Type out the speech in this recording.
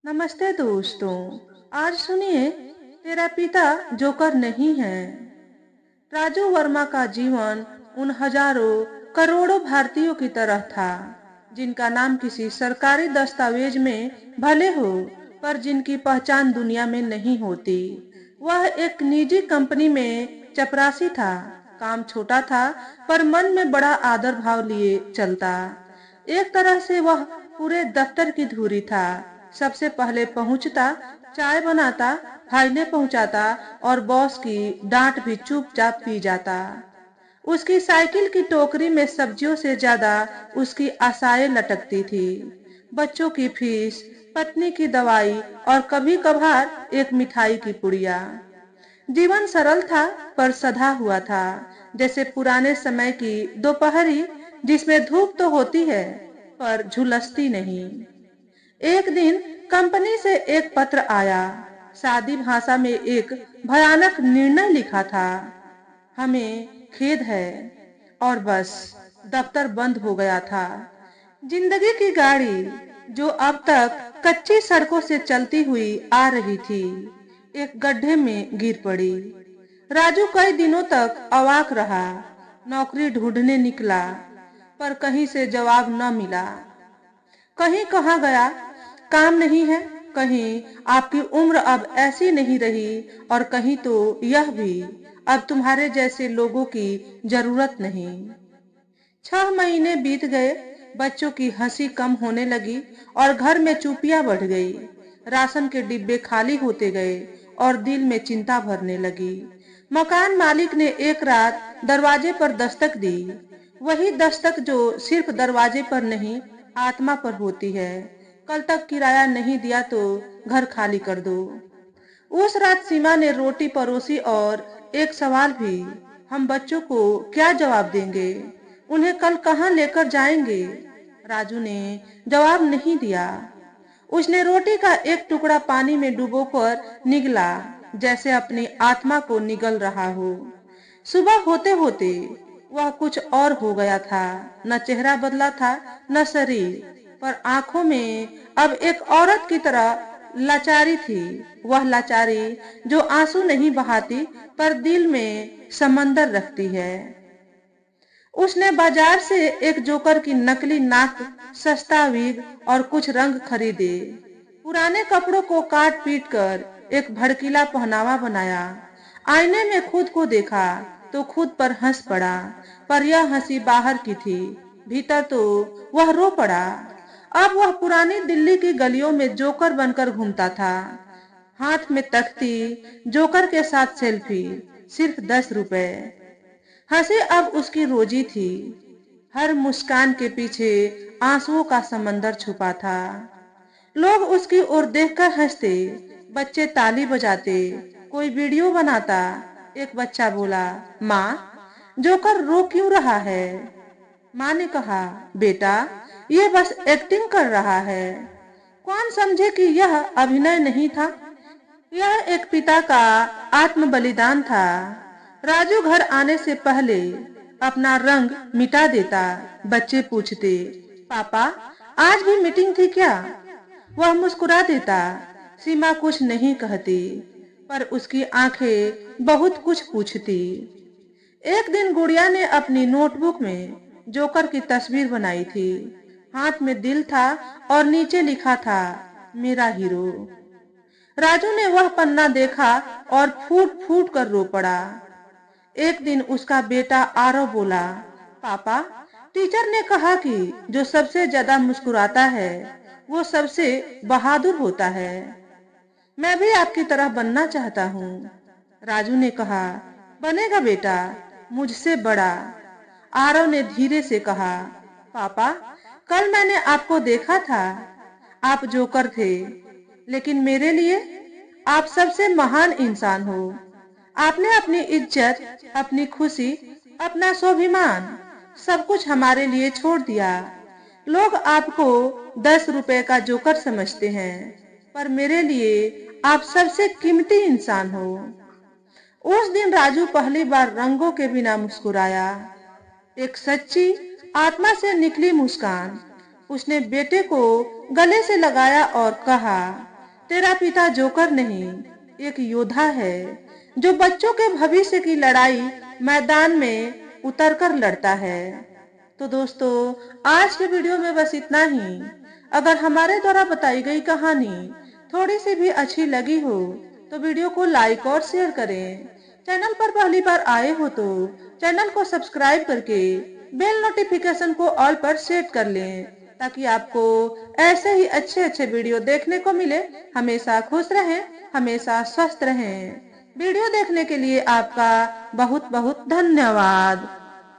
नमस्ते दोस्तों। आज सुनिए, तेरा पिता जोकर नहीं है। राजू वर्मा का जीवन उन हजारों करोड़ों भारतीयों की तरह था जिनका नाम किसी सरकारी दस्तावेज में भले हो, पर जिनकी पहचान दुनिया में नहीं होती। वह एक निजी कंपनी में चपरासी था। काम छोटा था, पर मन में बड़ा आदर भाव लिए चलता। एक तरह से वह पूरे दफ्तर की धुरी था। सबसे पहले पहुंचता, चाय बनाता, फाइलें पहुंचाता और बॉस की डांट भी चुपचाप पी जाता। उसकी साइकिल की टोकरी में सब्जियों से ज्यादा उसकी आशाएं लटकती थी। बच्चों की फीस, पत्नी की दवाई और कभी कभार एक मिठाई की पुड़िया। जीवन सरल था, पर सधा हुआ था, जैसे पुराने समय की दोपहरी जिसमें धूप तो होती है पर झुलसती नहीं। एक दिन कंपनी से एक पत्र आया। सादी भाषा में एक भयानक निर्णय लिखा था। हमें खेद है। और बस, दफ्तर बंद हो गया था। जिंदगी की गाड़ी जो अब तक कच्ची सड़कों से चलती हुई आ रही थी, एक गड्ढे में गिर पड़ी। राजू कई दिनों तक अवाक रहा। नौकरी ढूंढने निकला, पर कहीं से जवाब न मिला। कहीं कहा गया काम नहीं है, कहीं आपकी उम्र अब ऐसी नहीं रही, और कहीं तो यह भी अब तुम्हारे जैसे लोगों की जरूरत नहीं। 6 महीने बीत गए। बच्चों की हंसी कम होने लगी और घर में चुपिया बढ़ गई। राशन के डिब्बे खाली होते गए और दिल में चिंता भरने लगी। मकान मालिक ने एक रात दरवाजे पर दस्तक दी। वही दस्तक जो सिर्फ दरवाजे पर नहीं, आत्मा पर होती है। कल तक किराया नहीं दिया तो घर खाली कर दो। उस रात सीमा ने रोटी परोसी और एक सवाल भी, हम बच्चों को क्या जवाब देंगे, उन्हें कल कहाँ लेकर जाएंगे। राजू ने जवाब नहीं दिया। उसने रोटी का एक टुकड़ा पानी में डुबोकर निगला, जैसे अपनी आत्मा को निगल रहा हो। सुबह होते होते वह कुछ और हो गया था। न चेहरा बदला था, न शरीर, पर आंखों में अब एक औरत की तरह लाचारी थी। वह लाचारी जो आंसू नहीं बहाती, पर दिल में समंदर रखती है। उसने बाजार से एक जोकर की नकली नाक, सस्ता विग और कुछ रंग खरीदे। पुराने कपड़ों को काट पीट कर एक भड़कीला पहनावा बनाया। आईने में खुद को देखा तो खुद पर हंस पड़ा, पर यह हंसी बाहर की थी, भीतर तो वह रो पड़ा। अब वह पुरानी दिल्ली की गलियों में जोकर बनकर घूमता था। हाथ में तख्ती, जोकर के साथ सेल्फी, सिर्फ 10 रुपए। हंसी अब उसकी रोजी थी। हर मुस्कान के पीछे आंसुओं का समंदर छुपा था। लोग उसकी ओर देखकर हंसते, बच्चे ताली बजाते, कोई वीडियो बनाता। एक बच्चा बोला, माँ, जोकर रो क्यों रहा है? माँ ने कहा, बेटा, ये बस एक्टिंग कर रहा है। कौन समझे कि यह अभिनय नहीं था, यह एक पिता का आत्म बलिदान था। राजू घर आने से पहले अपना रंग मिटा देता। बच्चे पूछते, पापा, आज भी मीटिंग थी क्या? वह मुस्कुरा देता। सीमा कुछ नहीं कहती, पर उसकी आंखें बहुत कुछ पूछती। एक दिन गुड़िया ने अपनी नोटबुक में जोकर की तस्वीर बनाई थी। हाथ में दिल था और नीचे लिखा था, मेरा हीरो। राजू ने वह पन्ना देखा और फूट फूट कर रो पड़ा। एक दिन उसका बेटा आरव बोला, पापा, टीचर ने कहा कि जो सबसे ज्यादा मुस्कुराता है वो सबसे बहादुर होता है। मैं भी आपकी तरह बनना चाहता हूँ। राजू ने कहा, बनेगा बेटा, मुझसे बड़ा। आरव ने धीरे से कहा, पापा, कल मैंने आपको देखा था। आप जोकर थे, लेकिन मेरे लिए आप सबसे महान इंसान हो। आपने अपनी इज्जत, अपनी खुशी, अपना स्वाभिमान, सब कुछ हमारे लिए छोड़ दिया। लोग आपको 10 रुपए का जोकर समझते हैं, पर मेरे लिए आप सबसे कीमती इंसान हो। उस दिन राजू पहली बार रंगों के बिना मुस्कुराया। एक सच्ची आत्मा से निकली मुस्कान। उसने बेटे को गले से लगाया और कहा, तेरा पिता जोकर नहीं, एक योद्धा है जो बच्चों के भविष्य की लड़ाई मैदान में उतरकर लड़ता है। तो दोस्तों, आज के वीडियो में बस इतना ही। अगर हमारे द्वारा बताई गई कहानी थोड़ी सी भी अच्छी लगी हो तो वीडियो को लाइक और शेयर करें। चैनल पर पहली बार आए हो तो चैनल को सब्सक्राइब करके बेल नोटिफिकेशन को ऑल पर सेट कर लें, ताकि आपको ऐसे ही अच्छे अच्छे वीडियो देखने को मिले। हमेशा खुश रहें, हमेशा स्वस्थ रहें। वीडियो देखने के लिए आपका बहुत बहुत धन्यवाद।